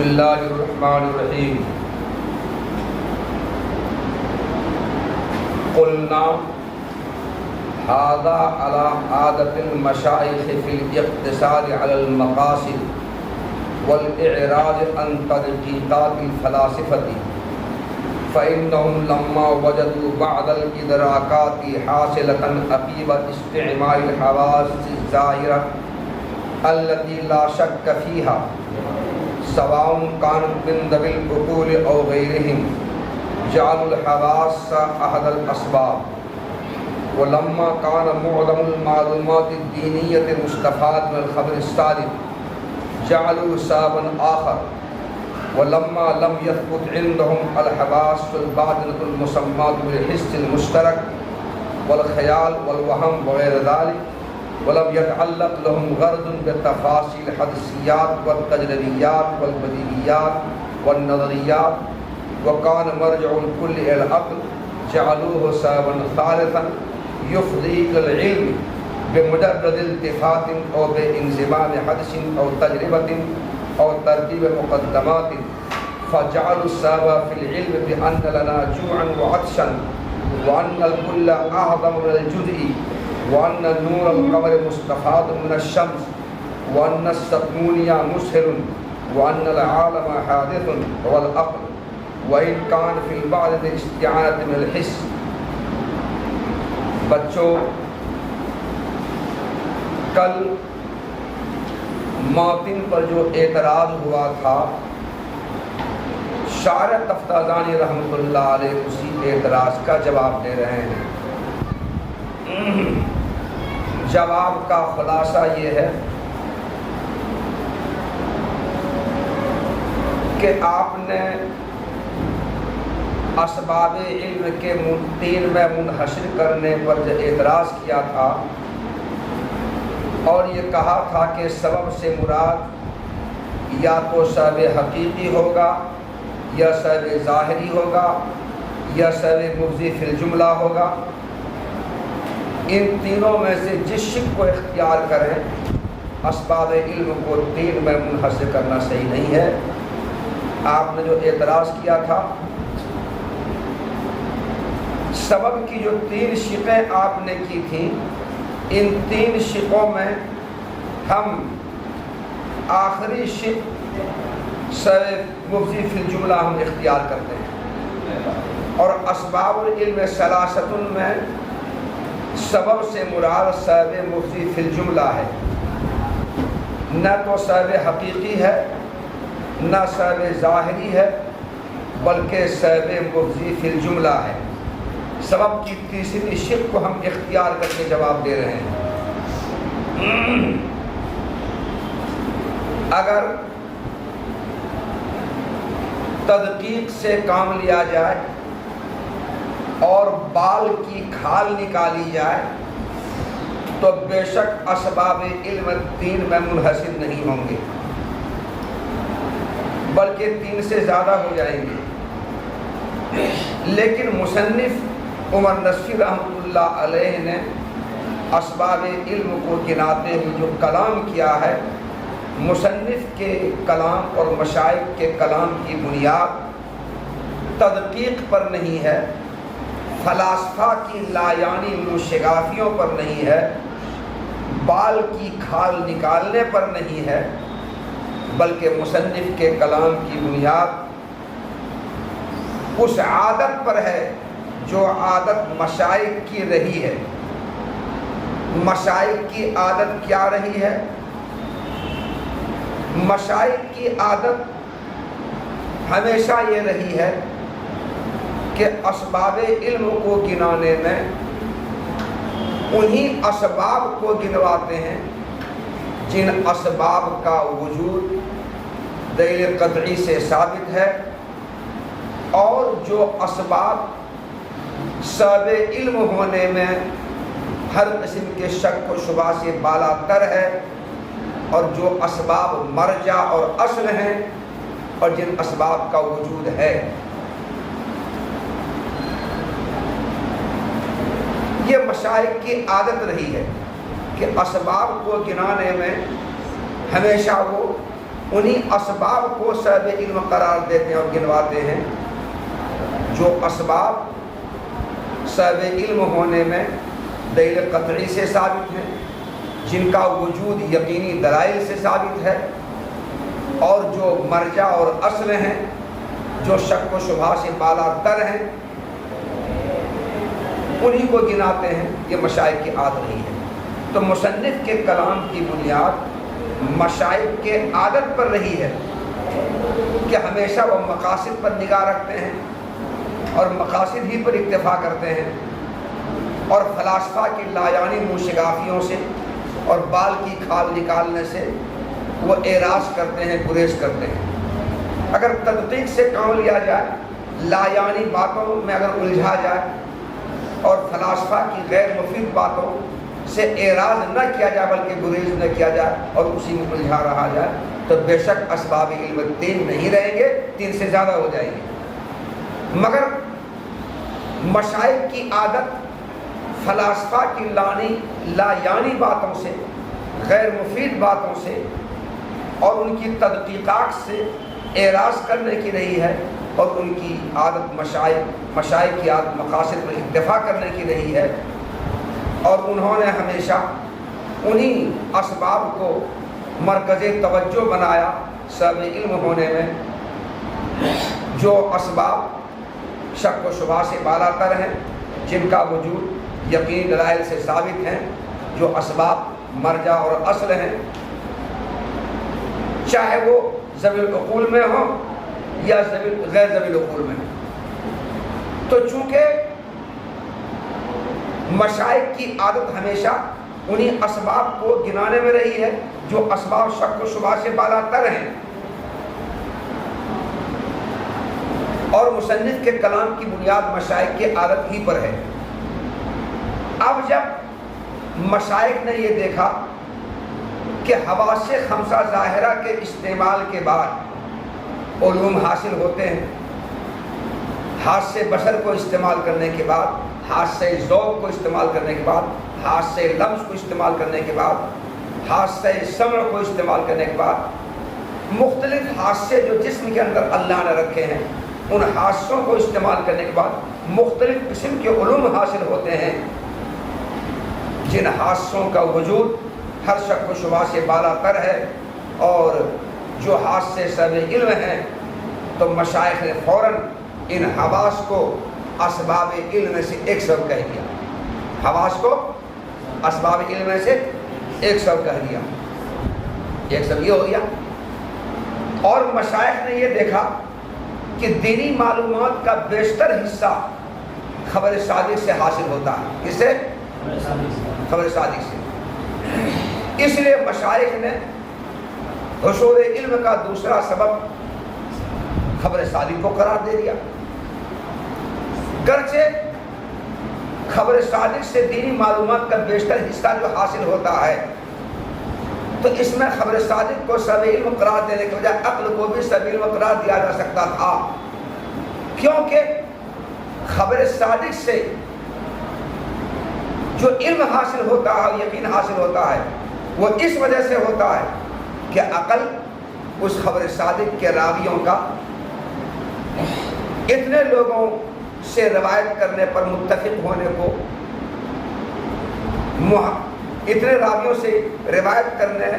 اللہ الرحمن الرحیم قلنا هذا على عادة المشائخ في الاقتصار على المقاصد والإعراض عن تدقيقات الفلاسفة فإنهم لما وجدوا بعض الإدراكات حاصلة عقب استعمال الحواس الظاهرة التي لا شك فيها سواء كانت من ذوي العقول أو غيرهم جعلوا الحواس أحد الأسباب ولما كان معظم المعلومات الدينية المستفاد من الخبر الصادق جعلوا سببا آخر ولما لم يثبت عندهم الحواس الباطنة المسماة بالحس المشترك والخيال والوهم وغير ذلك ولم يتعلق لهم غرض بتفاصيل الحدثيات والتجربيات والبديهيات والنظريات وكان مرجع الكل إلى العقل جعلوه سببا ثالثا يفضي إلى العلم بمجرد التفات أو بانضمام حدث أو تجربة أو ترتيب مقدمات فجعلوا السبب في العلم بأن لنا جوعا وعطشا وأن الكل أعظم من الجزء وأن نور القمر مستفاد من الشمس وأن السكونية مسهل وأن العالم حادث هو العقل وإن كان في البعض الاستعانة من الحس. بچوں، کل ماتن پر جو اعتراض ہوا تھا شارح تفتازانی رحمۃ اللہ علیہ اسی اعتراض کا جواب دے رہے ہیں. جواب کا خلاصہ یہ ہے کہ آپ نے اسباب علم کے تین میں منحصر کرنے پر جو اعتراض کیا تھا اور یہ کہا تھا کہ سبب سے مراد یا تو سبب حقیقی ہوگا یا سبب ظاہری ہوگا یا سبب مفضی فی الجملہ ہوگا. ان تینوں میں سے جس شق کو اختیار کریں اسباب علم کو تین میں منحصر کرنا صحیح نہیں ہے. آپ نے جو اعتراض کیا تھا سبب کی جو تین شقیں آپ نے کی تھیں ان تین شقوں میں ہم آخری شق سبب مفضی فی الجملہ ہم اختیار کرتے ہیں اور اسباب العلم ثلاثۃ میں سبب سے مراد سبب مفضی فی الجملہ ہے. نہ تو سبب حقیقی ہے نہ سبب ظاہری ہے بلکہ سبب مفضی فی الجملہ ہے. سبب کی تیسری شق کو ہم اختیار کر کے جواب دے رہے ہیں. اگر تدقیق سے کام لیا جائے اور بال کی کھال نکالی جائے تو بے شک اسباب علم تین میں منحصر نہیں ہوں گے بلکہ تین سے زیادہ ہو جائیں گے. لیکن مصنف عمر نصفی رحمۃ اللہ علیہ نے اسباب علم کو گناتے ہوئے جو کلام کیا ہے مصنف کے کلام اور مشائخ کے کلام کی بنیاد تدقیق پر نہیں ہے، فلاسفہ کی لایانی شگافیوں پر نہیں ہے، بال کی کھال نکالنے پر نہیں ہے، بلکہ مصنف کے کلام کی بنیاد اس عادت پر ہے جو عادت مشائخ کی رہی ہے. مشائخ کی عادت کیا رہی ہے؟ مشائخ کی عادت ہمیشہ یہ رہی ہے کہ اسباب علم کو گنانے میں انہی اسباب کو گنواتے ہیں جن اسباب کا وجود دلیل قطعی سے ثابت ہے اور جو اسباب سبب علم ہونے میں ہر قسم کے شک و شبہ سے بالا تر ہے اور جو اسباب مرجع اور اصل ہیں اور جن اسباب کا وجود ہے. یہ مشائخ کی عادت رہی ہے کہ اسباب کو گنانے میں ہمیشہ وہ انہیں اسباب کو سبب علم قرار دیتے ہیں اور گنواتے ہیں جو اسباب سبب علم ہونے میں دلیل قطعی سے ثابت ہیں، جن کا وجود یقینی دلائل سے ثابت ہے، اور جو مرجع اور اصل ہیں جو شک و شبہ سے بالا تر ہیں، انہی کو گناتے ہیں۔ یہ مشائخ کی عادت نہیں ہے۔ تو مصنف کے کلام کی بنیاد مشائخ کے عادت پر رہی ہے کہ ہمیشہ وہ مقاصد پر نگاہ رکھتے ہیں اور مقاصد ہی پر اکتفا کرتے ہیں، اور فلاسفہ کی لایعنی موشگافیوں سے اور بال کی کھال نکالنے سے وہ اعراض کرتے ہیں، گریز کرتے ہیں۔ اگر تدقیق سے کام لیا جائے، لایعنی باتوں میں اگر الجھا جائے اور فلاسفہ کی غیر مفید باتوں سے اعراض نہ کیا جائے بلکہ گریز نہ کیا جائے اور اسی میں الجھا رہا جائے، تو بے شک اسباب علم 3 نہیں رہیں گے، 3 سے زیادہ ہو جائیں گے۔ مگر مشائخ کی عادت فلاسفہ کی لایعنی باتوں سے، غیر مفید باتوں سے اور ان کی تدقیقات سے اعراض کرنے کی رہی ہے، اور ان کی عادت مشائخ کی عادت مقاصد پر اکتفا کرنے کی رہی ہے، اور انہوں نے ہمیشہ انہی اسباب کو مرکز توجہ بنایا سبب علم ہونے میں، جو اسباب شک و شبہ سے بالا تر ہیں، جن کا وجود یقین دلائل سے ثابت ہیں، جو اسباب مرجع اور اصل ہیں، چاہے وہ ذوی العقول میں ہوں یا غیر ذوی العقول میں ہوں۔ تو چونکہ مشائخ کی عادت ہمیشہ انہی اسباب کو گنانے میں رہی ہے جو اسباب شک و شبہ سے بالا تر ہیں، اور مصنف کے کلام کی بنیاد مشائخ کی عادت ہی پر ہے۔ اب جب مشائخ نے یہ دیکھا کہ حواس خمسہ ظاہرہ کے استعمال کے بعد علوم حاصل ہوتے ہیں، حاس بصر کو استعمال کرنے کے بعد، حاس ذوق کو استعمال کرنے کے بعد، حاس لمس کو استعمال کرنے کے بعد، حاس سمع کو استعمال کرنے کے بعد، مختلف حاسے جو جسم کے اندر اللہ نے رکھے ہیں، ان حاسوں کو استعمال کرنے کے بعد مختلف قسم کے علوم حاصل ہوتے ہیں، جن حاسوں کا وجود ہر شک و شبہ سے بالا تر ہے، اور جو حاسے سبب علم ہیں۔ تو مشائخ نے فوراً ان حواس کو اسباب علم سے ایک سب کہہ دیا، حواس کو اسباب علم سے ایک سب کہہ دیا، ایک سب یہ ہو گیا۔ اور مشائخ نے یہ دیکھا کہ دینی معلومات کا بیشتر حصہ خبر صادق سے حاصل ہوتا ہے۔ کس سے؟ خبر صادق سے۔ اس لیے مشائخ نے حصول علم کا دوسرا سبب خبر صادق کو قرار دے دیا۔ گرچہ خبر صادق سے دینی معلومات کا بیشتر حصہ جو حاصل ہوتا ہے، تو اس میں خبر صادق کو سبب علم قرار دینے کی وجہ عقل کو بھی سبب علم قرار دیا جا سکتا تھا، کیونکہ خبر صادق سے جو علم حاصل ہوتا ہے، یقین حاصل ہوتا ہے، وہ اس وجہ سے ہوتا ہے کہ عقل اس خبر صادق کے راویوں کا اتنے لوگوں سے روایت کرنے پر متفق ہونے کو، اتنے راویوں سے روایت کرنے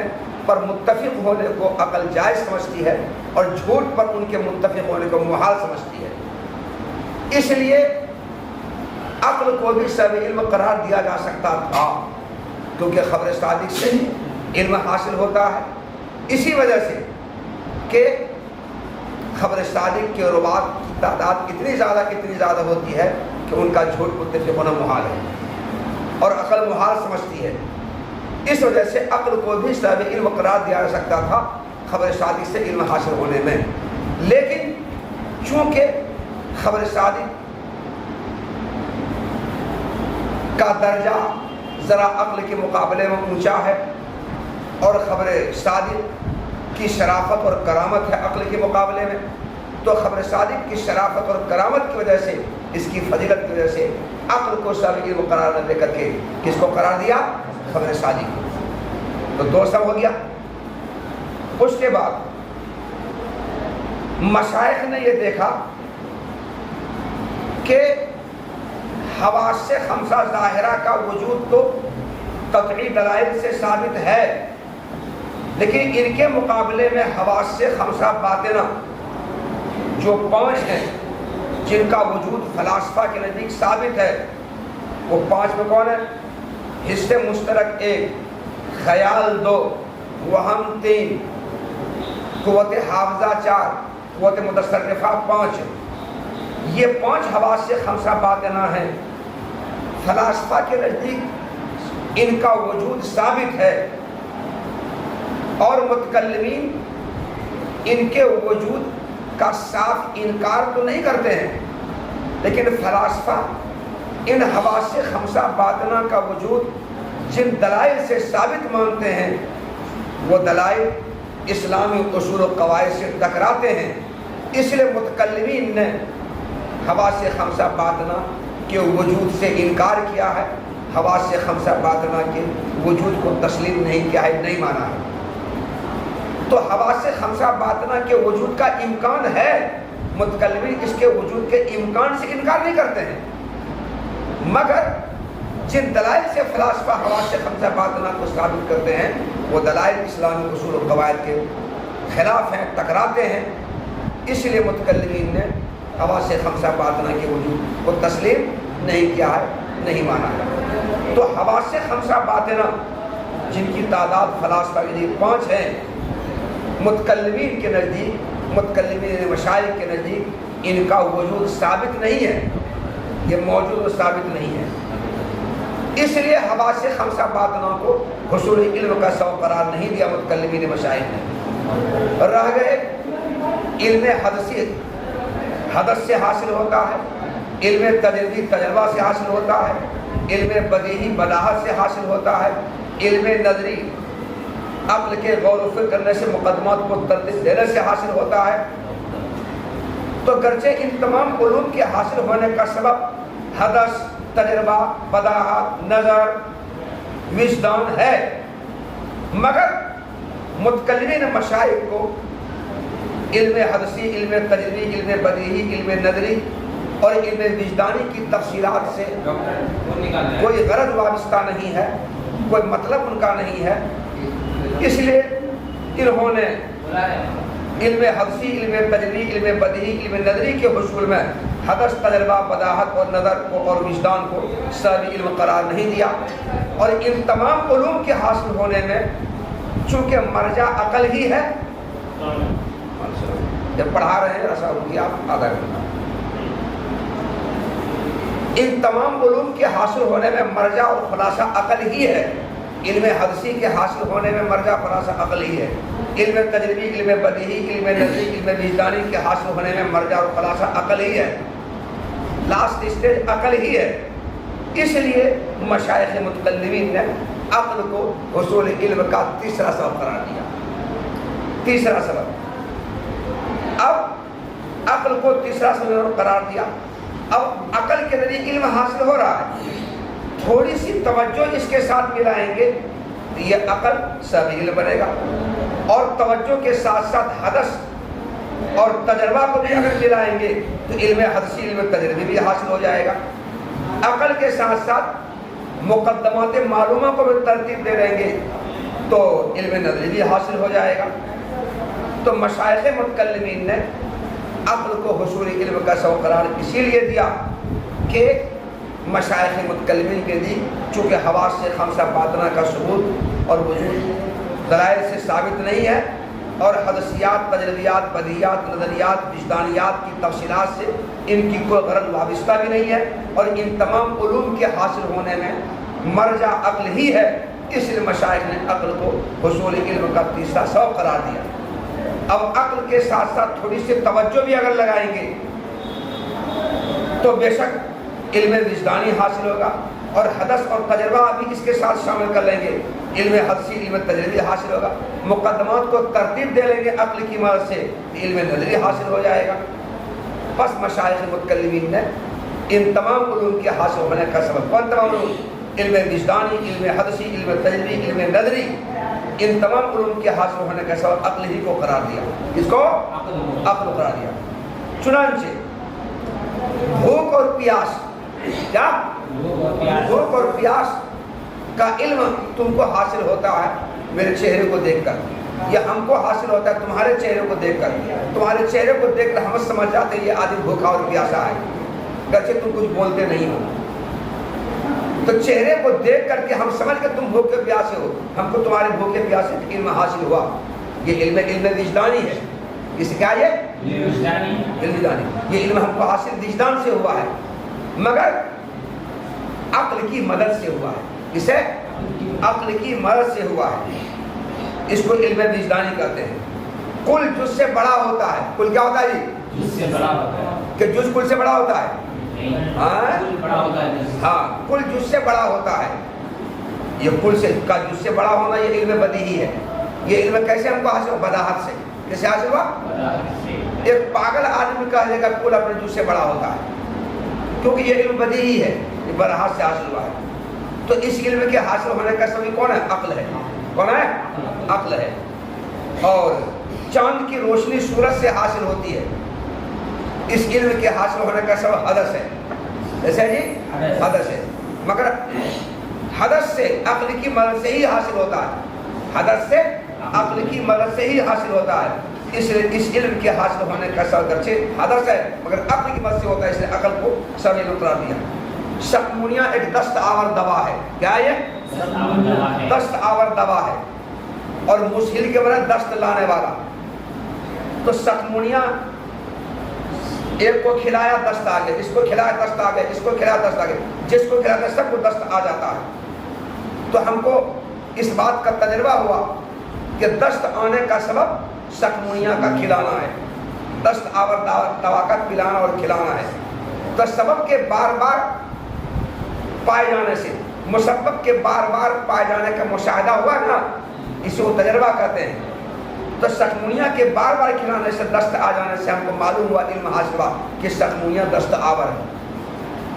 پر متفق ہونے کو عقل جائز سمجھتی ہے، اور جھوٹ پر ان کے متفق ہونے کو محال سمجھتی ہے۔ اس لیے عقل کو بھی سبب علم قرار دیا جا سکتا تھا، کیونکہ خبر صادق سے علم حاصل ہوتا ہے، اسی وجہ سے کہ خبر صادق کے روات کی تعداد اتنی زیادہ ہوتی ہے کہ ان کا جھوٹ متفق ہونا محال ہے، اور عقل محال سمجھتی ہے۔ اس وجہ سے عقل کو بھی سبب علم قرار دیا جا سکتا تھا خبر صادق سے علم حاصل ہونے میں، لیکن چونکہ خبر صادق کا درجہ ذرا عقل کے مقابلے میں اونچا ہے، اور خبر صادق کی شرافت اور کرامت ہے عقل کے مقابلے میں، تو خبر صادق کی شرافت اور کرامت کی وجہ سے، اس کی فضیلت کی وجہ سے عقل کو سبب علم قرار نہ دے کر کے کس کو قرار دیا؟ خبر صادق کو۔ تو دو سب ہو گیا۔ اس کے بعد مشائخ نے یہ دیکھا کہ حواس خمسہ ظاہرہ کا وجود تو قطعی دلائل سے ثابت ہے، لیکن ان کے مقابلے میں حواس خمسہ باطنہ جو 5 ہیں جن کا وجود فلاسفہ کے نزدیک ثابت ہے، وہ 5 میں کون ہے؟ حس مشترک 1، خیال 2، وہم 3، قوت حافظہ 4، قوت متصرفہ 5۔ یہ 5 حواس خمسہ باطنہ ہیں، فلاسفہ کے نزدیک ان کا وجود ثابت ہے، اور متکلمین ان کے وجود کا صاف انکار تو نہیں کرتے ہیں، لیکن فلاسفہ ان حواس خمسہ باطنہ کا وجود جن دلائل سے ثابت مانتے ہیں وہ دلائل اسلامی اصول و قواعد سے ٹکراتے ہیں، اس لیے متکلمین نے حواس خمسہ باطنہ کے وجود سے انکار کیا ہے، حواس خمسہ باطنہ کے وجود کو تسلیم نہیں کیا ہے، نہیں مانا ہے۔ تو حواس خمسہ باطنہ کے وجود کا امکان ہے، متکلمین اس کے وجود کے امکان سے انکار نہیں کرتے ہیں، مگر جن دلائل سے فلاسفہ حواس خمسہ باطنہ کو ثابت کرتے ہیں وہ دلائل اسلامی اصول و قواعد کے خلاف ہیں، ٹکراتے ہیں، اس لیے متکلمین نے حواس خمسہ باطنہ کے وجود کو تسلیم نہیں کیا ہے، نہیں مانا ہے۔ تو حواس خمسہ باطنہ جن کی تعداد فلاسفہ کے لیے 5 ہیں، متکلمین کے نزدیک، متکلمین مشائخ کے نزدیک ان کا وجود ثابت نہیں ہے، یہ موجود و ثابت نہیں ہے، اس لیے حواس خمسہ باطنہ کو حصول علم کا سبب قرار نہیں دیا متکلمین مشائخ نے۔ رہ گئے علم حدثی، حدث سے حاصل ہوتا ہے، علم تجربی تجربہ سے حاصل ہوتا ہے، علم بدیہی بلاغت سے حاصل ہوتا ہے، علم نظری عقل کے غور و فکر کرنے سے مقدمات کو ترتیب دینے سے حاصل ہوتا ہے۔ تو گرچہ ان تمام علوم کے حاصل ہونے کا سبب حدث، تجربہ، بداہت، نظر، وجدان ہے، مگر متکلمین مشائخ کو علم حدثی، علم تجربی، علم بدیہی، علم نظری اور علم وجدانی کی تفصیلات سے کوئی غرض وابستہ نہیں ہے، کوئی مطلب ان کا نہیں ہے، اس لیے انہوں نے علم حدثی، علم تجربی، علم بدیہی، علم نظری کے حصول میں حدث، تجربہ، بداہت اور نظر کو اور وجدان کو سبب علم قرار نہیں دیا، اور ان تمام علوم کے حاصل ہونے میں چونکہ مرجع عقل ہی ہے، جب پڑھا رہے ہیں رسا ہوگی آپ آدھا گھنٹہ، ان تمام علوم کے حاصل ہونے میں مرجع اور خلاصہ عقل ہی ہے۔ علم حدثی کے حاصل ہونے میں مرجع خلاصہ عقل ہی ہے، علم تجربی، علم بدیہی، علم نظری، علم وجدانی کے حاصل ہونے میں مرجع اور خلاصہ عقل ہی ہے، لاسٹ اسٹیج عقل ہی ہے، اس لیے مشائخ متکلمین نے عقل کو حصول علم کا تیسرا سبب قرار دیا۔ تیسرا سبب، اب عقل کو تیسرا سبب قرار دیا، اب عقل کے ذریعے علم حاصل ہو رہا ہے، تھوڑی سی توجہ اس کے ساتھ ملائیں گے تو یہ عقل سبب علم بنے گا، اور توجہ کے ساتھ ساتھ حدث اور تجربہ کو بھی اگر ملائیں گے تو علم حدثی، علم تجربی بھی حاصل ہو جائے گا، عقل کے ساتھ ساتھ مقدمات معلومہ کو بھی ترتیب دے دیں گے تو علم نظری بھی حاصل ہو جائے گا۔ تو مشائخ متکلمین نے عقل کو حصول علم کا سبب قرار اسی لیے دیا کہ مشائخ متکلمین کے لیے چونکہ حواس سے خمسہ باطنہ کا ثبوت اور وجود دلائل سے ثابت نہیں ہے، اور حدثیات، تجربیات، بدیہیات، نظریات، وجدانیات کی تفصیلات سے ان کی کوئی غرض وابستہ بھی نہیں ہے، اور ان تمام علوم کے حاصل ہونے میں مرجع عقل ہی ہے، اس لیے مشائخ نے عقل کو حصول علم کا تیسرا سبب قرار دیا۔ اب عقل کے ساتھ ساتھ تھوڑی سی توجہ بھی اگر لگائیں گے تو بے شک علم وجدانی حاصل ہوگا، اور حدث اور تجربہ بھی اس کے ساتھ شامل کر لیں گے، علم حدثی، علم تجربی حاصل ہوگا، مقدمات کو ترتیب دے لیں گے عقل کی مدد سے، علم نظری حاصل ہو جائے گا۔ بس مشائخ متکلمین نے ان تمام علوم کے حاصل ہونے کا سبب، کون تمام علوم؟ علم وجدانی، علم حدثی، علم تجربی، علم نظری ان تمام علوم کے حاصل ہونے کا سبب عقل ہی کو قرار دیا. اس کو عقل قرار دیا. چنانچہ بھوک اور پیاس، کیا بھوک اور پیاس کا علم تم کو حاصل ہوتا ہے میرے چہرے کو دیکھ کر، یا ہم کو حاصل ہوتا ہے تمہارے چہرے کو دیکھ کر. تمہارے چہرے کو دیکھ کر ہم سمجھ جاتے ہیں یہ آدمی بھوکا اور پیاسا ہے، گرچہ تم کچھ بولتے نہیں ہو. تو چہرے کو دیکھ کر کے ہم سمجھ کے تم بھوکے پیاسے ہو، ہم کو تمہارے بھوکے پیاسے علم حاصل ہوا. یہ علم وجدانی ہے. اس کیا یہ علم وجدانی، یہ علم ہم کو حاصل وجدان سے ہوا ہے، مگر عقل کی مدد سے ہوا ہے. اسے عقل کی مدد سے ہوا ہے. اس کو علم وجدانی کہتے ہیں. کل جز سے بڑا ہوتا ہے. کل کیا ہوتا ہے جی؟ جز سے بڑا ہوتا ہے. کہ جز کل سے بڑا ہوتا ہے؟ ہاں، کل جز سے بڑا ہوتا ہے. یہ کل سے کا جز سے بڑا ہونا یہ علم بدیہی ہے. یہ علم کیسے ہم کو حاصل ہوا؟ بداہت سے. کیسے حاصل ہوا؟ ایک پاگل آدمی کہہ دے گا کل اپنے جز سے بڑا ہوتا ہے، کیونکہ یہ علم بدیہی ہے، یہ بداہت سے حاصل ہوا ہے. تو اس علم کے حاصل ہونے کا سبب کون ہے؟ عقل ہے. کون ہے؟ عقل ہے. اور چاند کی روشنی سورج سے حاصل ہوتی ہے. اس علم کے حاصل ہونے کا سبب حدث ہے. ایسا جی حدث ہے، مگر حدث سے عقل کی مدد سے ہی حاصل ہوتا ہے. حدث سے عقل کی مدد سے ہی حاصل ہوتا ہے. اس علم کے حاصل ہونے کا سبب گرچہ حدث ہے مگر عقل کی مدد سے ہوتا ہے، اس نے عقل کو سب علم قرار دیا. شکمونیا ایک دست آور دوا ہے. کیا یہ دست آور دوا ہے، اور مسہل کے برابر دست لانے والا. تو شکمونیا ایک کو کھلایا دست آ گیا، اس کو کھلایا دست آ گیا، اس کو کھلایا دست آ گیا، جس کو کھلایا سب کو دست آ جاتا ہے. تو ہم کو اس بات کا تجربہ ہوا کہ دست آنے کا سبب شکمونیا کا کھلانا ہے. دست آور دوا کا پلانا اور کھلانا ہے. تو سبب کے بار بار پائے جانے سے، مسبب کے بار بار پائے جانے کا مشاہدہ ہوا نا، اسے وہ تجربہ کہتے ہیں. تو شکمونیا کے بار بار کھلانے سے، دست آ جانے سے ہم کو معلوم ہوا، علم حاصل ہوا کہ شکمونیا دست آور ہے.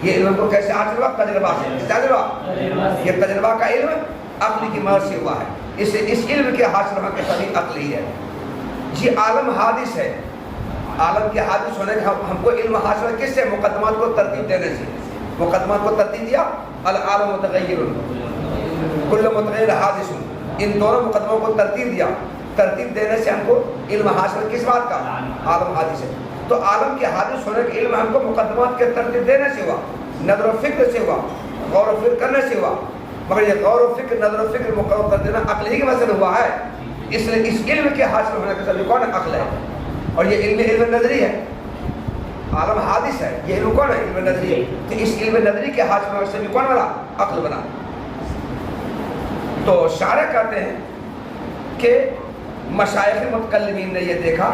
یہ علم کو کیسے حاصل ہوا؟ تجربہ سے. تجربہ، یہ تجربہ کا علم عقل کی مدد سے ہوا ہے. اس علم کے حاصل ہونے کے سبب عقل ہی ہے. جی عالم حادث ہے. عالم کے حادث ہونے کا ہم کو علم حاصل ہے کس سے؟ مقدمات کو ترتیب دینے سے. مقدمات کو ترتیب دیا. العالم متغیر، کل متغیر حادث. ان دونوں مقدموں کو ترتیب دیا. ترتیب دینے سے ہم کو علم حاصل کس بات کا؟ عالم حادث ہے. تو عالم کے حادث ہونے کا علم ہم کو مقدمات کے ترتیب دینے سے ہوا، نظر و فکر سے ہوا، غور و فکر کرنے سے ہوا. مگر یہ غور و فکر، نظر و فکر مقرر کر دینا عقل ہی کی وجہ سے ہوا ہے. اس لیے اس علم کے حاصل ہونے کا سبب کون ہے؟ عقل ہے. اور یہ علم نظری ہے. عالم حادث ہے، یہ علم کون ہے؟ علم نظری ہے. تو اس علم نظری کے حاصل ہونے سے بھی کون بنا؟ عقل بنا. تو شارح کہتے ہیں کہ مشائخ متکلمین نے یہ دیکھا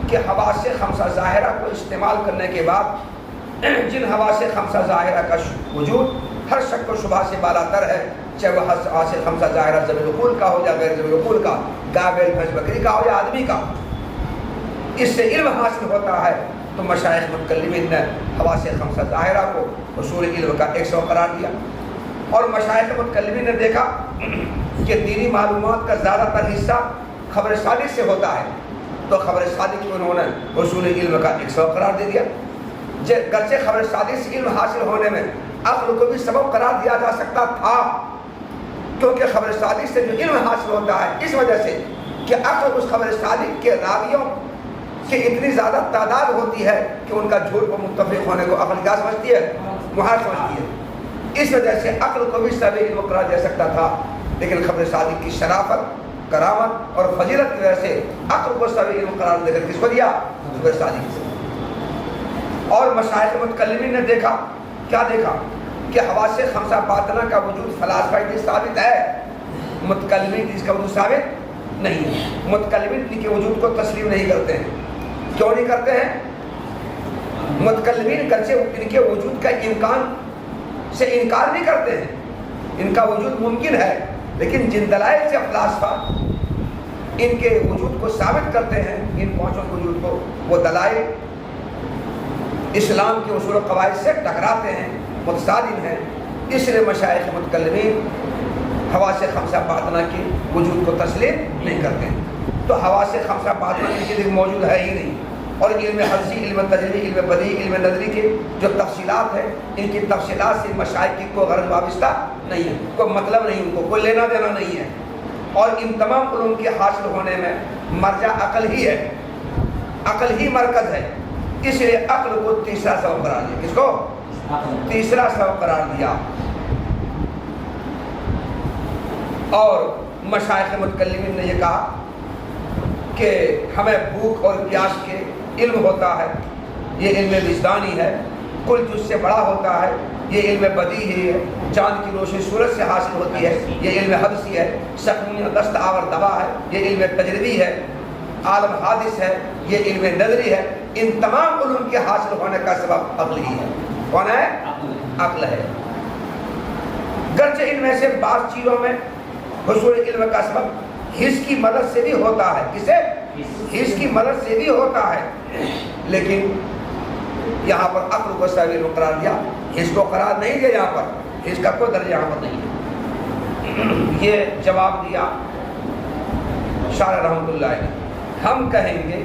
کہ حواس خمسہ ظاہرہ کو استعمال کرنے کے بعد جن حواس خمسہ ظاہرہ کا وجود ہر شک و شبہ سے بالا تر ہے، چاہے وہ حواس خمسہ ظاہرہ ذوی العقول کا ہو یا غیر ذوی العقول کا، گائے بیل بھینس بکری کا ہو یا آدمی کا، اس سے علم حاصل ہوتا ہے. تو مشائخ متکلمین نے حواس خمسہ ظاہرہ کو اصول علم کا ایک شعبہ قرار دیا. اور مشائخ متکلمین نے دیکھا کہ دینی معلومات کا زیادہ تر حصہ خبر صادق سے ہوتا ہے، تو خبر صادق کو انہوں نے اصول علم کا ایک سبب قرار دے دیا. گرچہ خبر صادق سے علم حاصل ہونے میں عقل کو بھی سبب قرار دیا جا سکتا تھا، کیونکہ خبر صادق سے جو علم حاصل ہوتا ہے اس وجہ سے کہ عقل اس خبر صادق کے راویوں کی اتنی زیادہ تعداد ہوتی ہے کہ ان کا جھوٹ کو متفق ہونے کو عقل کیا سمجھتی ہے؟ محال سمجھتی ہے. اس وجہ سے عقل کو بھی سبب علم قرار دے سکتا تھا، لیکن خبر صادق کی شرافت، کرامت اور فضیلت کی وجہ سے عقل کو سبب علم قرار دے کر کس کو دیا؟ خبر صادق سے. اور مشائخ متکلمین نے دیکھا، کیا دیکھا؟ کہ حواس خمسہ باطنہ کا وجود فلاسفہ کی ثابت ہے، متکلمین اس کا وجود ثابت نہیں ہے. متکلمین ان کے وجود کو تسلیم نہیں کرتے ہیں. کیوں نہیں کرتے ہیں؟ متکلمین گرچہ ان کے وجود کا امکان سے انکار نہیں کرتے ہیں، ان کا وجود ممکن ہے، لیکن جن دلائل سے فلاسفہ ان کے وجود کو ثابت کرتے ہیں، ان پانچوں وجود کو، وہ دلائل اسلام کے اصول و قواعد سے ٹکراتے ہیں، متصادم ہیں. اس لیے مشائخ متکلمین حواس خمسہ باطنہ کی وجود کو تسلیم نہیں کرتے. تو حواس خمسہ بعد میں ان کے موجود ہے ہی نہیں. اور علم حدسی، علم تجربی، علم بدیہی، علم نظری کے جو تفصیلات ہیں، ان کی تفصیلات سے مشائخ کی کوئی غرض وابستہ نہیں ہے، کوئی مطلب نہیں، ان کو کوئی لینا دینا نہیں ہے. اور ان تمام علوم کے حاصل ہونے میں مرجع عقل ہی ہے، عقل ہی مرکز ہے. اس لیے عقل کو تیسرا سبب قرار دیا. کس کو؟ تیسرا سبب قرار دیا. اور مشائخ متکلمین نے یہ کہا کہ ہمیں بھوک اور پیاس کے علم ہوتا ہے، یہ علم وجدانی ہے. کل جز سے بڑا ہوتا ہے، یہ علم بدیہی ہے. چاند کی روشنی سورج سے حاصل ہوتی ہے، یہ علم حدسی ہے. سکون دست آور دوا ہے، یہ علم تجربی ہے. عالم حادث ہے، یہ علم نظری ہے. ان تمام علوم کے حاصل ہونے کا سبب عقل ہی ہے. کون ہے؟ عقل ہے. گرچہ ان میں سے بعض چیزوں میں حصول علم کا سبب حس کی مدد سے بھی ہوتا ہے. کسے؟ حس کی مدد سے بھی ہوتا ہے. لیکن یہاں پر عقل کو سبب قرار دیا، حس کو قرار نہیں دیا. یہاں پر حس کا کوئی درجہ یہاں پر نہیں ہے. یہ جواب دیا شارح رحمۃ اللہ علیہ. ہم کہیں گے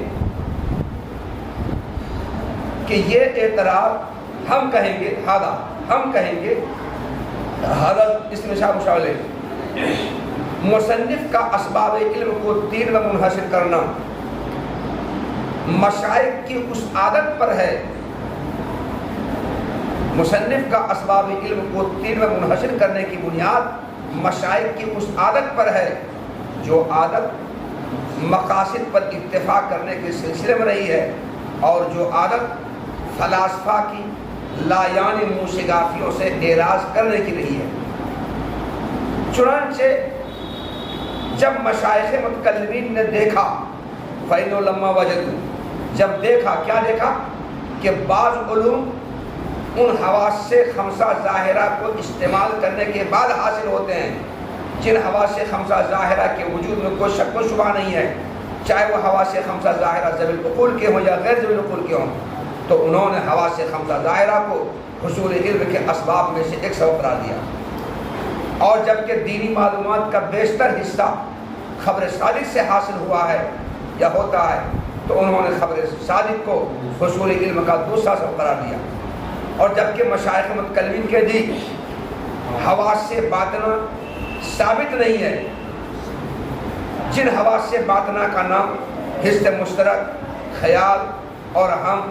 کہ یہ اعتراض، ہم کہیں گے حضرت اس میں شاہ مشاولے مصنف کا اسباب علم کو تین میں منحصر کرنا مشائخ کی اس عادت پر ہے. مصنف کا اسباب علم کو تین میں منحصر کرنے کی بنیاد مشائخ کی اس عادت پر ہے جو عادت مقاصد پر اتفاق کرنے کے سلسلے میں رہی ہے، اور جو عادت فلاسفہ کی لایعنی موشگافیوں سے اعراض کرنے کی رہی ہے. چنانچہ جب مشائخ متکلمین نے دیکھا فَإِنَّ لَمَّا وَجَدُوا، جب دیکھا، کیا دیکھا؟ کہ بعض علوم ان حواس سے خمسہ ظاہرہ کو استعمال کرنے کے بعد حاصل ہوتے ہیں، جن حواس خمسہ ظاہرہ کے وجود میں کوئی شک و شبہ نہیں ہے، چاہے وہ حواس خمسہ ظاہرہ ذوی العقول کے ہوں یا غیر ذوی العقول کے ہوں. تو انہوں نے حواس خمسہ ظاہرہ کو حصول علم کے اسباب میں سے ایک سبب قرار دیا. اور جبکہ دینی معلومات کا بیشتر حصہ خبر صادق سے حاصل ہوا ہے یا ہوتا ہے، تو انہوں نے خبر صادق کو حصول علم کا دوسرا سبب قرار دیا. اور جبکہ مشائخ متکلمین کے دی حواس سے باطنہ ثابت نہیں ہے، جن حواس سے باطنہ کا نام حس مشترک، خیال اور ہم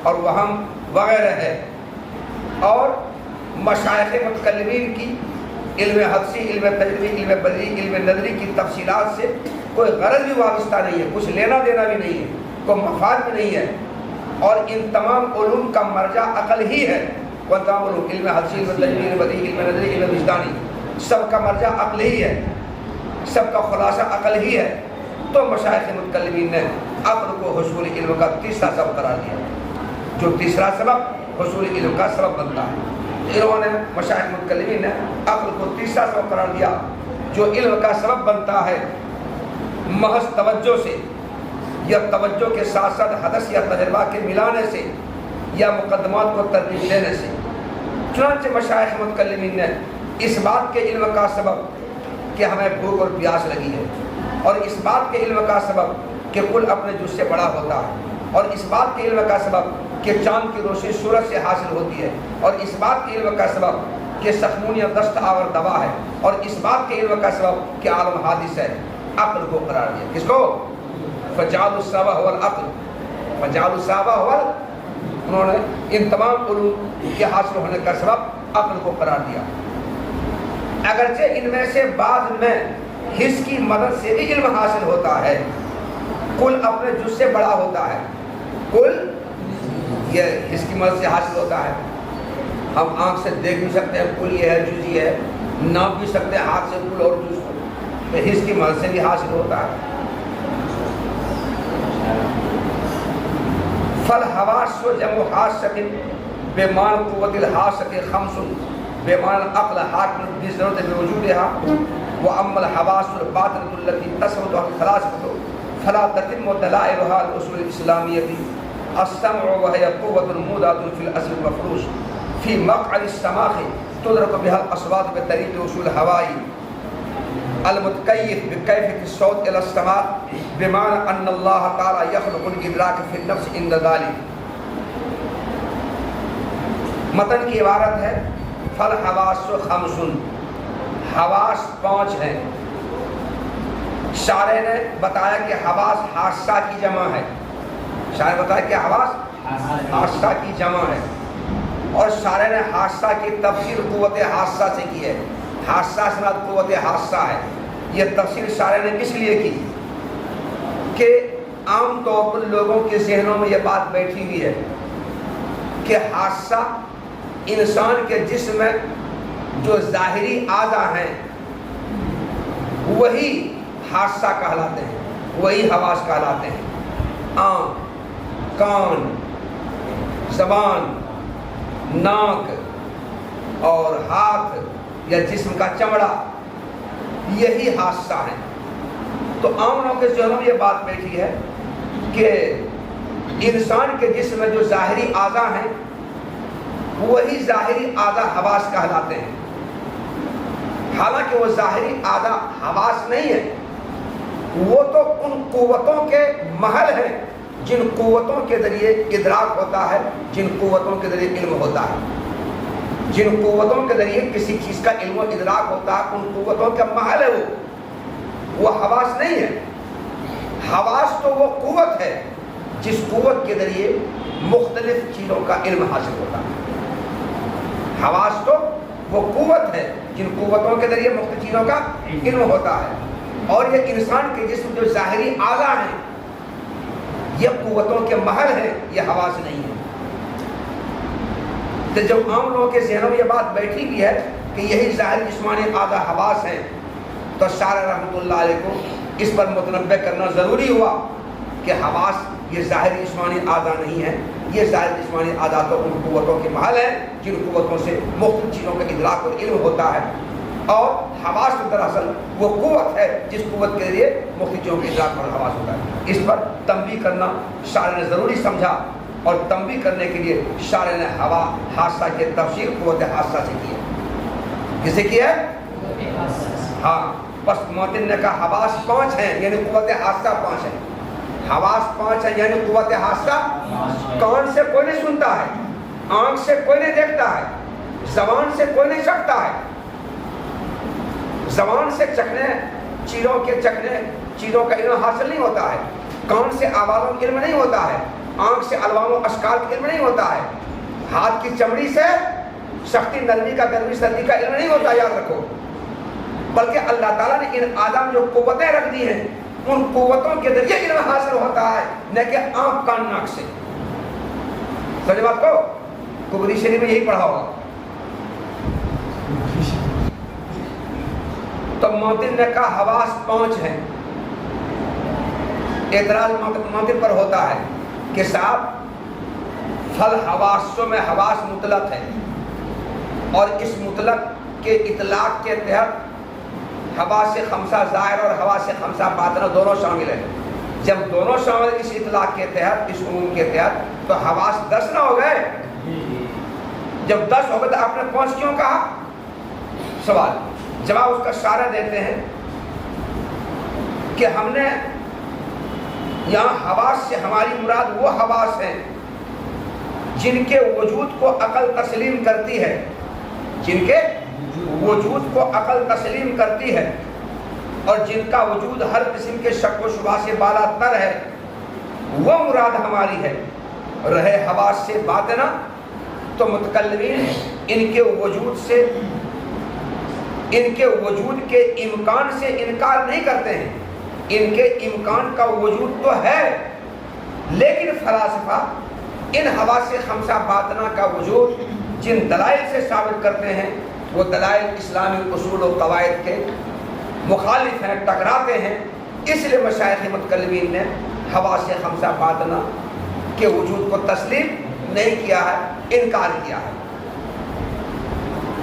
اور وہم وغیرہ ہے، اور مشائخ متکلمین کی علم حدسی، علم تجربی، علم بدیہی، علم نظری کی تفصیلات سے کوئی غرض بھی وابستہ نہیں ہے، کچھ لینا دینا بھی نہیں ہے، کوئی مفاد بھی نہیں ہے. اور ان تمام علوم کا مرجع عقل ہی ہے. وہ تمام علوم، علم حدسی، علم تجربی، علم بدیہی، علم نظری، علم وجدانی، سب کا مرجع عقل ہی ہے، سب کا خلاصہ عقل ہی ہے. تو مشائخ متکلمین نے عقل کو حصول علم کا تیسرا سبب قرار دیا، جو تیسرا سبب حصول علم کا سبب بنتا ہے. انہوں نے مشائخ متکلمین نے عقل کو تیسرا سبب قرار دیا جو علم کا سبب بنتا ہے محض توجہ سے، یا توجہ کے ساتھ ساتھ حدث یا تجربہ کے ملانے سے، یا مقدمات کو ترتیب دینے سے. چنانچہ مشائخ متکلمین نے اس بات کے علم کا سبب کہ ہمیں بھوک اور پیاس لگی ہے، اور اس بات کے علم کا سبب کہ کل اپنے جز سے بڑا ہوتا ہے، اور اس بات کے علم کا سبب کہ چاند کی روشنی سورج سے حاصل ہوتی ہے، اور اس بات کے علم کا سبب کہ سخمون یا دست آور دوا ہے، اور اس بات کے علم کا سبب کہ عالم حادث ہے، عقل کو قرار دیا. کس کو؟ فجعلوا السبب هو العقل، فجعلوا السبب هو، انہوں نے ان تمام علوم کے حاصل ہونے کا سبب عقل کو قرار دیا. اگرچہ ان میں سے بعض میں حس کی مدد سے بھی علم حاصل ہوتا ہے، کل اپنے جز سے بڑا ہوتا ہے، کل یہ حس کی مدد سے حاصل ہوتا ہے. ہم آنکھ سے دیکھ بھی سکتے ہیں کل یہ ہے، جزئی ہے، ناپ بھی سکتے ہیں ہاتھ سے کل اور جز کو، تو حس کی مدد سے بھی حاصل ہوتا ہے. فالحواس جمع حاسة بمعنى قوة الحاسة خمس، بمعنى العقل حاكم بضرورة بوجودها، وأما الحواس الباطنة التي تثبت الخلاصة فلا تتم دلائلها الأصول الإسلامية السمع، وهي قوة مودعة في الأصل المفروش في مقعد السماخ تدرك بها الأصوات بطريق وصول الهواء المتکیف بکیفیت الصوت الی السماع بمعنى ان اللہ تعالی یخلق الادراک فی النفس عند ذلک. متن کی عبارت ہے فالحواس خمس، حواس 5 ہیں. شارح نے بتایا کہ حواس حاسہ کی جمع ہے. شارح نے بتایا کہ حواس حاسہ کی جمع ہے، اور شارح نے حاسہ کی تفسیر قوت حاسہ سے کی ہے. حاسہ سے مراد قوت حاسہ ہے. یہ تفسیر شارح نے اس لیے کی کہ عام طور پر لوگوں کے ذہنوں میں یہ بات بیٹھی ہوئی ہے کہ حاسہ انسان کے جسم میں جو ظاہری اعضاء ہیں وہی حاسہ کہلاتے ہیں، وہی حواس کہلاتے ہیں. آنکھ، کان، زبان، ناک اور ہاتھ یا جسم کا چمڑا، یہی حاسہ ہے. تو عام لوگوں کے ذہنوں میں یہ بات بیٹھی ہے کہ انسان کے جسم میں جو ظاہری اعضاء ہیں وہی ظاہری اعضاء حواس کہلاتے ہیں. حالانکہ وہ ظاہری اعضاء حواس نہیں ہے، وہ تو ان قوتوں کے محل ہیں جن قوتوں کے ذریعے ادراک ہوتا ہے، جن قوتوں کے ذریعے علم ہوتا ہے. جن قوتوں کے ذریعے کسی چیز کا علم و ادراک ہوتا ہے ان قوتوں کا محل ہے وہ حواس نہیں ہے. حواس تو وہ قوت ہے جس قوت کے ذریعے مختلف چیزوں کا علم حاصل ہوتا ہے. حواس تو وہ قوت ہے جن قوتوں کے ذریعے مختلف چیزوں کا علم ہوتا ہے. اور یہ انسان کے جسم جو ظاہری اعضاء ہیں یہ قوتوں کے محل ہیں، یہ حواس نہیں ہے. تو جب عام لوگوں کے ذہنوں میں یہ بات بیٹھی ہوئی ہے کہ یہی ظاہر جسمانی اعضاء حواس ہیں، تو شارح رحمۃ اللہ علیہ کو اس پر متنبہ کرنا ضروری ہوا کہ حواس یہ ظاہری جسمانی اعضاء نہیں ہے، یہ ظاہر جسمانی اعضاء تو ان قوتوں کے محل ہیں جن قوتوں سے مختلف چیزوں کا ادراک اور علم ہوتا ہے. اور حواس دراصل وہ قوت ہے جس قوت کے ذریعے مختلف چیزوں کا ادراک اور حواس ہوتا ہے. اس پر تنبیہ کرنا شارح نے ضروری سمجھا، اور تنبیہ کرنے کے لیے شارح نے حاسہ کے تفسیر قوت حاسہ سے کی ہے. کسے کی ہے؟ ہاں. بس متن نے کہا حواس 5 ہیں یعنی قوت حاسہ 5 ہے. حواس 5 ہیں یعنی قوت حاسہ. کان سے کوئی نہیں سنتا ہے، آنکھ سے کوئی نہیں دیکھتا ہے، زبان سے کوئی نہیں چکھتا ہے. زبان سے چکھنے چیزوں کا علم حاصل نہیں ہوتا ہے. کان سے آوازوں کا علم نہیں ہوتا ہے. آنکھ سے الوان و اشکال کا علم نہیں ہوتا ہے. ہاتھ کی چمڑی سے سختی نرمی کا گرمی سردی کا علم نہیں ہوتا. یاد رکھو، بلکہ اللہ تعالیٰ نے ان آدم جو قوتیں رکھ دی ہیں ان قوتوں کے ذریعے علم حاصل ہوتا ہے، نہ کہ آنکھ کان ناک سے. سمجھ بات کو؟ قبری شریف میں یہی پڑھا ہوگا. تو موتن نے کہا حواس 5 ہیں. اعتراض موتن پر ہوتا ہے کہ صاحب فل حواسوں میں حواس مطلق ہے، اور اس مطلق کے اطلاق کے تحت حواس 5 ظاہر اور حواس 5 باطنہ دونوں شامل ہیں. جب دونوں شامل اس اطلاق کے تحت، اس عموم کے تحت، تو حواس 10 نہ ہو گئے؟ جب 10 ہو گئے تو آپ نے 5 کیوں کہا؟ سوال جواب اس کا شارح دیتے ہیں کہ ہم نے یہاں حواس سے ہماری مراد وہ حواس ہیں جن کے وجود کو عقل تسلیم کرتی ہے، جن کے وجود کو عقل تسلیم کرتی ہے، اور جن کا وجود ہر قسم کے شک و شبہ سے بالا تر ہے، وہ مراد ہماری ہے. رہے حواس سے باطنہ تو متکلمین ان کے وجود کے امکان سے انکار نہیں کرتے ہیں. ان کے امکان کا وجود تو ہے، لیکن فلاسفہ ان حواس 5 باطنہ کا وجود جن دلائل سے ثابت کرتے ہیں وہ دلائل اسلامی اصول و قواعد کے مخالف ہیں، ٹکراتے ہیں. اس لیے مشائخ متکلمین نے حواس 5 باطنہ کے وجود کو تسلیم نہیں کیا ہے، انکار کیا ہے.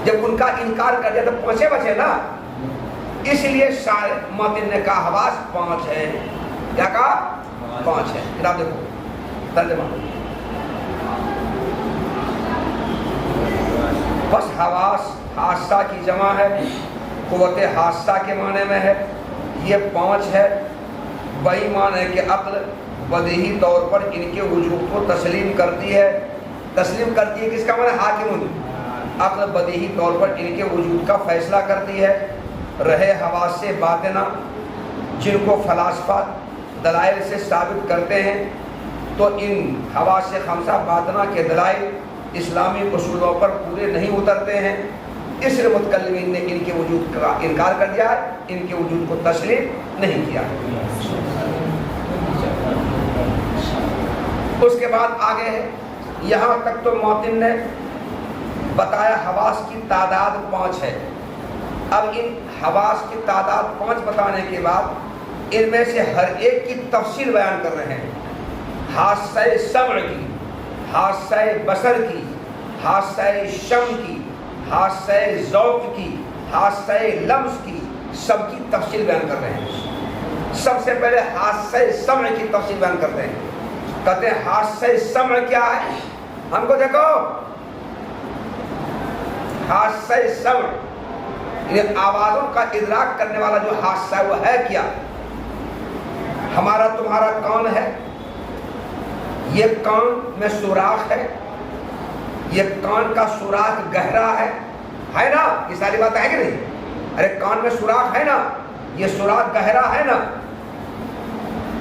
جب ان کا انکار کر دیا تو پہنچے بچے نا. اس لیے شارح متن نے کہا حواس 5 ہیں. کیا کہا؟ 5 ہیں. جناب دیکھو ترجمہ، بس حواس حاسہ کی جمع ہے. قوت حادثہ کے معنی میں ہے، یہ 5 ہے۔ وہی معنی ہے کہ عقل بدیہی طور پر ان کے وجود کو تسلیم کرتی ہے۔ تسلیم کرتی ہے کس کا معنی؟ حاکم۔ عقل بدیہی طور پر ان کے وجود کا فیصلہ کرتی ہے۔ رہے حواس باطنہ جن کو فلاسفہ دلائل سے ثابت کرتے ہیں، تو ان حواس خمسہ باطنہ کے دلائل اسلامی اصولوں پر پورے نہیں اترتے ہیں، اس لیے متکلمین نے ان کے وجود کا انکار کر دیا ہے، ان کے وجود کو تسلیم نہیں کیا۔ اس کے بعد آگے ہے، یہاں تک تو موطن نے بتایا حواس کی تعداد 5 ہے۔ اب ان حواس کی تعداد 5 بتانے کے بعد ان میں سے ہر ایک کی تفصیل بیان کر رہے ہیں۔ حاسہ سمع کی، حاسہ بصر کی، حاسہ شم کی، حاسہ ذوق کی، حاسہ لمس کی، سب کی تفصیل بیان کر رہے ہیں۔ سب سے پہلے حاسہ سمع کی تفصیل بیان کرتے ہیں۔ کہتے ہیں حاسہ سمع کیا ہے؟ ہم کو دیکھو، حاسہ سمع یہ آوازوں کا ادراک کرنے والا جو حاسہ ہے وہ ہے کیا؟ ہمارا تمہارا کان ہے، یہ کان میں سوراخ ہے، یہ کان کا سوراخ گہرا ہے نا؟ یہ ساری بات ہے کہ نہیں؟ ارے کان میں سوراخ ہے نا، یہ سوراخ گہرا ہے نا،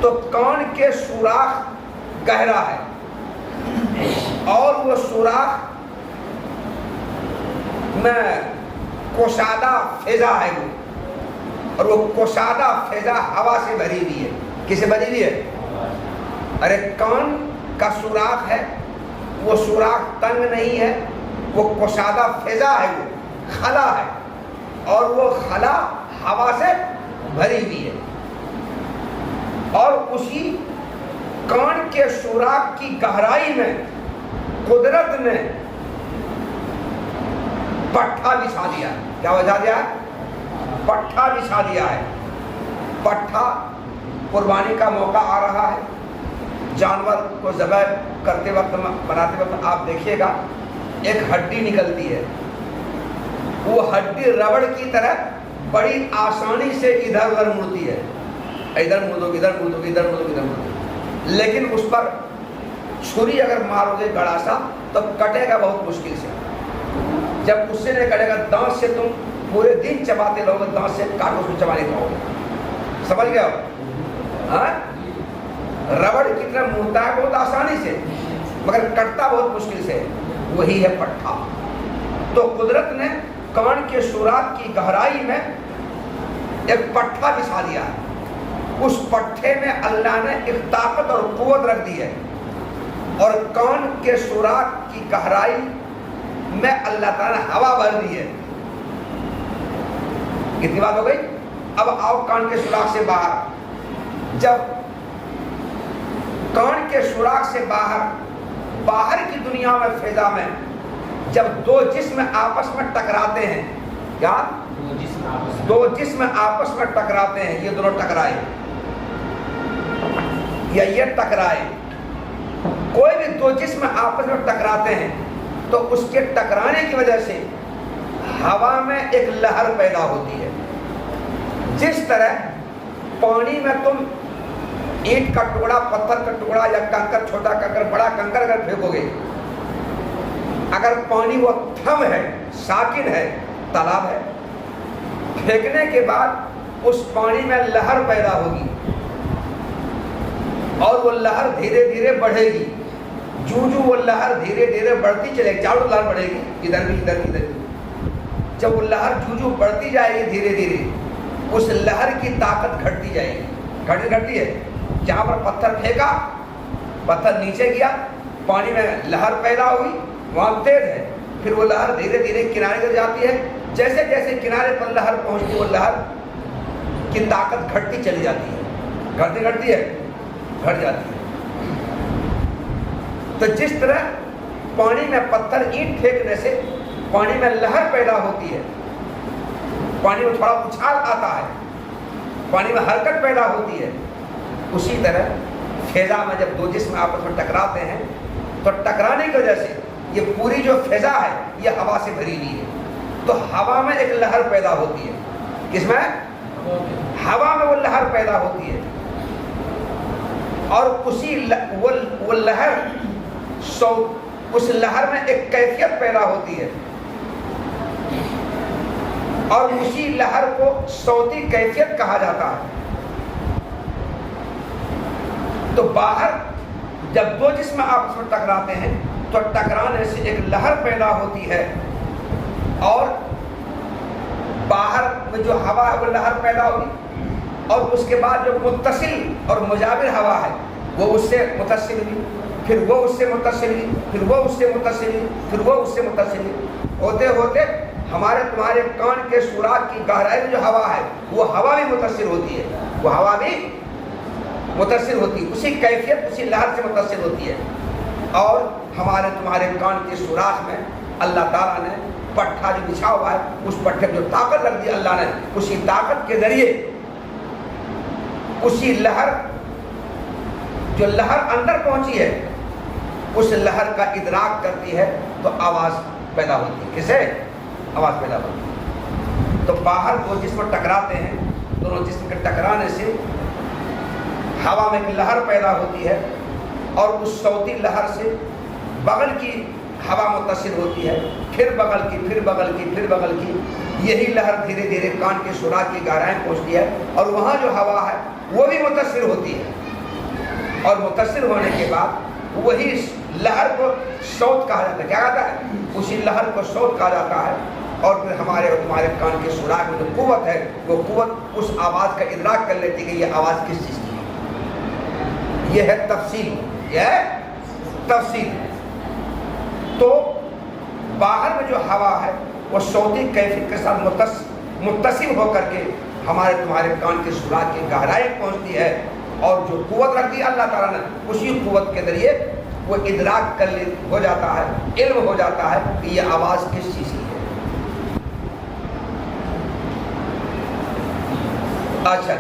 تو کان کے سوراخ گہرا ہے اور وہ سوراخ میں کشادہ فضا ہے وہ، اور وہ کشادہ فضا ہوا سے بھری ہوئی ہے۔ کس سے بھری ہوئی ہے؟ ارے کان کا سوراخ ہے، وہ سوراخ تنگ نہیں ہے، وہ کشادہ فضا ہے، وہ خلا ہے، اور وہ خلا ہوا سے بھری ہوئی ہے۔ اور اسی کان کے سوراخ کی گہرائی میں قدرت نے پٹھا بچھا دیا ہے۔ کیا بچھا دیا ہے؟ پٹھا بچھا دیا ہے۔ پٹھا قربانی کا موقع آ رہا ہے، جانور کو ذبح کرتے وقت، بناتے وقت آپ دیکھیے گا ایک ہڈی نکلتی ہے، وہ ہڈی ربڑ کی طرح بڑی آسانی سے ادھر ادھر مڑتی ہے، ادھر مڑ دو گے، ادھر مڑ دو گے، ادھر مڑ دو گے، ادھر مڑ دو گے، لیکن اس پر چھری اگر مارو گے گڑاسا تو کٹے گا بہت مشکل سے۔ جب اس سے نہیں کٹے گا، دانت سے تم پورے دن چباتے رہو گے، دانت سے کاٹو اس کو چبا نہیں پاؤ گے۔ سمجھ گئے ہو؟ ہاں، ربڑ کی طرح مڑتا ہے بہت آسانی سے مگر کٹتا بہت مشکل سے، وہی ہے پٹھا۔ تو قدرت نے کان کے سوراخ کی گہرائی میں ایک پٹھا بچھا دیا ہے، اس پٹھے میں اللہ نے ایک طاقت اور قوت رکھ دی ہے، اور کان کے سوراخ کی گہرائی میں اللہ تعالیٰ نے ہوا بھر دی ہے۔ کتنی بات ہو گئی؟ اب آؤ کان کے سوراخ سے باہر۔ جب کان کے سوراخ سے باہر کی دنیا میں، فضا میں، جب دو جسم آپس میں ٹکراتے ہیں، کیا؟ دو جسم آپس میں ٹکراتے ہیں، یہ دونوں ٹکرائے یا یہ ٹکرائے، کوئی بھی دو جسم آپس میں ٹکراتے ہیں تو اس کے ٹکرانے کی وجہ سے ہوا میں ایک لہر پیدا ہوتی ہے۔ جس طرح پانی میں تم اینٹ کا ٹکڑا، پتھر کا ٹکڑا یا کنکر، چھوٹا کنکر، بڑا کنکر اگر پھینکو گے، اگر پانی وہ تھم ہے، ساکن ہے، تالاب ہے، پھینکنے کے بعد اس پانی میں لہر پیدا ہوگی اور وہ لہر دھیرے دھیرے بڑھے گی۔ جو وہ لہر دھیرے دھیرے بڑھتی چلے گی، چاروں لہر بڑھے گی، ادھر بھی ادھر بھی ادھر بھی، جب وہ لہر جو بڑھتی جائے گی دھیرے دھیرے، اس لہر کی طاقت گھٹتی جائے گی، گھٹتی ہے۔ جہاں پر پتھر پھینکا، پتھر نیچے گیا، پانی میں لہر پیدا ہوئی، وہاں تیز ہے، پھر وہ لہر دھیرے دھیرے کنارے پر جاتی ہے، جیسے جیسے کنارے پر لہر پہنچتی، وہ لہر کی طاقت گھٹتی چلی جاتی ہے، گھٹتی ہے، گھٹ جاتی ہے۔ تو جس طرح پانی میں پتھر اینٹ پھینکنے سے پانی میں لہر پیدا ہوتی ہے، پانی میں تھوڑا اچھال آتا ہے، پانی میں حرکت پیدا ہوتی ہے، اسی طرح فضا میں جب دو جسم آپس میں ٹکراتے ہیں تو ٹکرانے کی وجہ سے یہ پوری جو فضا ہے یہ ہوا سے بھری ہوئی ہے، تو ہوا میں ایک لہر پیدا ہوتی ہے، کس میں؟ ہوا میں وہ لہر پیدا ہوتی ہے، اور وہ لہر اس لہر میں ایک کیفیت پیدا ہوتی ہے، اور اسی لہر کو صوتی کیفیت کہا جاتا ہے۔ تو باہر جب دو جسم آپس میں ٹکراتے ہیں تو ٹکرانے سے ایک لہر پیدا ہوتی ہے، اور باہر میں جو ہوا ہے وہ لہر پیدا ہوگی، اور اس کے بعد جو متصل اور مجاور ہوا ہے وہ اس سے متصل ہوئی، پھر وہ اس سے متصل ہوئی، پھر وہ اس سے متصل ہوئی، پھر وہ اس سے متصل ہوئی، ہوتے ہوتے ہمارے تمہارے کان کے سوراخ کی گہرائی میں جو ہوا ہے وہ ہوا بھی متصل ہوتی ہے، وہ ہوا بھی متصل ہوتی ہے، اسی کیفیت اسی لہر سے متصل ہوتی ہے، اور ہمارے تمہارے کان کے سوراخ میں اللہ تعالیٰ نے پٹھا جو بچھا ہوا ہے، اس پٹھے میں جو طاقت رکھ دی اللہ نے، اسی طاقت کے ذریعے اسی لہر جو لہر اندر پہنچی ہے اس لہر کا ادراک کرتی ہے تو آواز پیدا ہوتی ہے۔ کسے؟ آواز پیدا ہوتی ہے۔ تو باہر دو جسم ٹکراتے ہیں، دونوں جسم کے ٹکرانے سے ہوا میں ایک لہر پیدا ہوتی ہے، اور اس صوتی لہر سے بغل کی ہوا متصل ہوتی ہے، پھر بغل کی، پھر بغل کی، پھر بغل کی، یہی لہر دھیرے دھیرے کان کے سوراخ کی گہرائی پہنچتی ہے، اور وہاں جو ہوا ہے وہ بھی متصل ہوتی ہے، اور متصل ہونے کے بعد وہی لہر کو صوت کہا جاتا ہے۔ کیا کہتا ہے؟ اسی لہر کو صوت کہا جاتا ہے، اور پھر ہمارے اور تمہارے کان کے سوراخ میں جو قوت ہے وہ قوت اس آواز کا ادراک کر لیتی ہے کہ یہ آواز کس چیز کی ہے۔ یہ ہے تفصیل، یہ ہے تفصیل۔ تو باہر میں جو ہوا ہے وہ صوتی کیفیت کے ساتھ متصل ہو کر کے ہمارے تمہارے کان کے سوراخ کی گہرائی پہنچتی ہے، اور جو قوت رکھتی ہے اللہ تعالیٰ نے اسی قوت کے ذریعے وہ ادراک کر ہو جاتا ہے، علم ہو جاتا ہے کہ یہ آواز کس چیز کی ہے۔ اچھا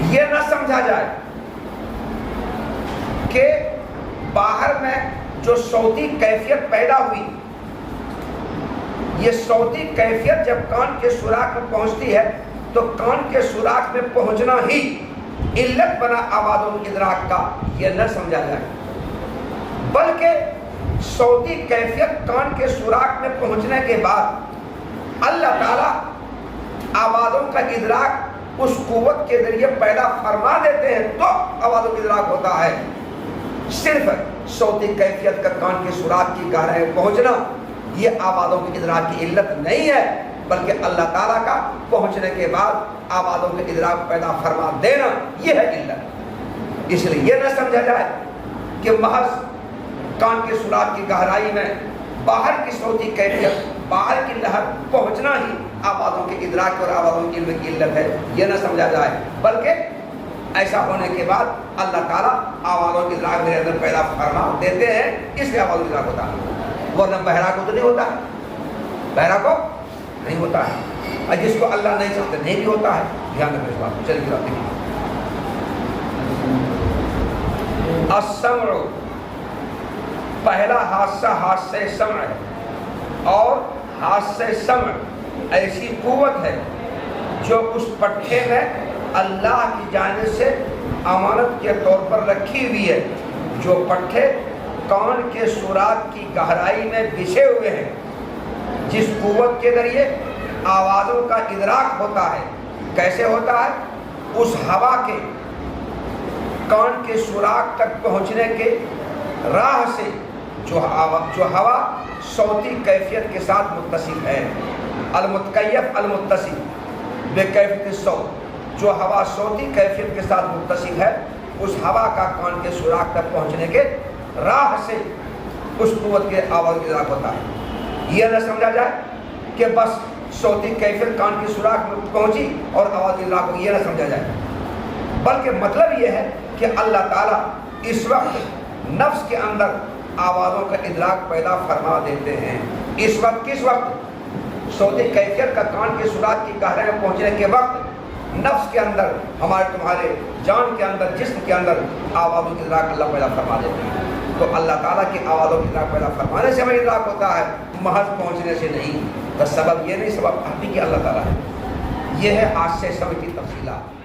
یہ نہ سمجھا جائے کہ باہر میں جو صوتی کیفیت پیدا ہوئی، یہ صوتی کیفیت جب کان کے سوراخ میں پہنچتی ہے تو کان کے سوراخ میں پہنچنا ہی علت بنا آوازوں کے ادراک کا، یہ نہ سمجھا جائے، بلکہ صوتی کیفیت کان کے سوراخ میں پہنچنے کے بعد اللہ تعالیٰ آوازوں کا ادراک اس قوت کے ذریعے پیدا فرما دیتے ہیں تو آوازوں کا ادراک ہوتا ہے۔ صرف صوتی کیفیت کا کان کے سوراخ کی گہرائی پہنچنا یہ آوازوں کے ادراک کی علت نہیں ہے، بلکہ اللہ تعالیٰ کا پہنچنے کے بعد آوازوں کے ادراک پیدا فرما دینا یہ ہے علت۔ اس لیے یہ نہ سمجھا جائے کہ محض کان کے سوراخ کی گہرائی میں باہر کی صوتی کیفیت، باہر کی لہر پہنچنا ہی آوازوں کے ادراک اور آوازوں کے علم کی علت ہے، یہ نہ سمجھا جائے، بلکہ ایسا ہونے کے بعد اللہ تعالیٰ آوازوں کے ادراک میرے اندر پیدا فرما دیتے ہیں، اس لیے آوازوں کے ادراک ہوتا ہے، ورنہ بہرا کو تو نہیں ہوتا ہے، بہرا کو نہیں ہوتا ہے، اور جس کو اللہ نہیں چاہتے نہیں بھی ہوتا ہے۔ دھیان رکھیں اس بات کو۔ چلیے دیکھیں السمع، پہلا حادثہ حادثہ سمع ہے، اور حادثہ سمع ایسی قوت ہے جو اس پٹھے میں اللہ کی جانب سے امانت کے طور پر رکھی ہوئی ہے، جو پٹھے کان کے سوراخ کی گہرائی میں بچھے ہوئے ہیں، جس قوت کے ذریعے آوازوں کا ادراک ہوتا ہے۔ کیسے ہوتا ہے؟ اس ہوا کے کان کے سوراخ تک پہنچنے کے راہ سے جو ہوا صوتی کیفیت کے ساتھ متصل ہے، المتکیف المتصل بکیفیت الصوت، جو ہوا صوتی کیفیت کے ساتھ متصل ہے، اس ہوا کا کان کے سوراخ تک پہنچنے کے راہ سے اس قوت کے آواز کا ادراک ہوتا ہے۔ یہ نہ سمجھا جائے کہ بس صوتی کیفیت کان کی سوراخ میں پہنچی اور آواز کا ادراک ہوگی، یہ نہ سمجھا جائے، بلکہ مطلب یہ ہے کہ اللہ تعالیٰ اس وقت نفس کے اندر آوازوں کا ادراک پیدا فرما دیتے ہیں۔ اس وقت کس وقت؟ صوتی کیفیت کا کان کے سوراخ کی گہرائی میں پہنچنے کے وقت نفس کے اندر، ہمارے تمہارے جان کے اندر، جسم کے اندر آوازوں کی ادراک اللہ پیدا فرما دیتے ہیں۔ تو اللہ تعالیٰ کی آوازوں کی ادراک پیدا فرمانے سے ہمیں ادراک ہوتا ہے، محض پہنچنے سے نہیں۔ تو سبب یہ نہیں، سبب حقیقی اللہ تعالیٰ ہے. یہ ہے آج سے سب کی تفصیلات.